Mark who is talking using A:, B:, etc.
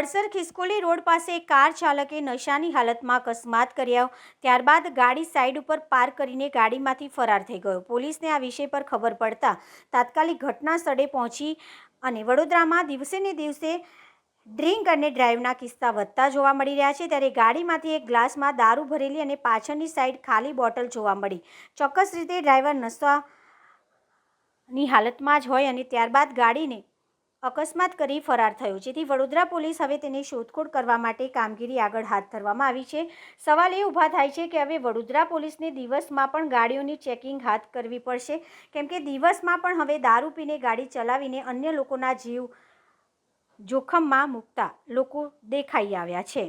A: હળસર ખિસકોલી road પાસે car ચાલકે નશાની હાલતમાં અકસ્માત કર્યો, ત્યારબાદ ગાડી સાઈડ ઉપર પાર્ક કરીને ગાડીમાંથી ફરાર થઈ ગયો। પોલીસને આ વિષય પર ખબર પડતા તાત્કાલિક ઘટના સ્થળે પહોંચી અને વડોદરામાં દિવસે ને દિવસે ડ્રિંક અને ડ્રાઈવના કિસ્સા વધતા જોવા મળી રહ્યા છે, ત્યારે ગાડીમાંથી એક ગ્લાસમાં દારૂ ભરેલી અને પાછળની સાઈડ ખાલી બોટલ જોવા મળી। ચોક્કસ રીતે ડ્રાઈવર નશાની હાલતમાં જ હોય અને ત્યારબાદ ગાડીને અકસ્માત કરી ફરાર થયો, જેથી વડોદરા પોલીસ હવે તેની શોધખોળ કરવા માટે કામગીરી આગળ હાથ ધરવામાં આવી છે। સવાલ એ ઊભા થાય છે કે હવે વડોદરા પોલીસને દિવસમાં પણ ગાડીઓની ચેકિંગ હાથ કરવી પડશે, કેમ કે દિવસમાં પણ હવે દારૂ પીને ગાડી ચલાવીને અન્ય લોકોના જીવ જોખમમાં મૂકતા લોકો દેખાઈ આવ્યા છે।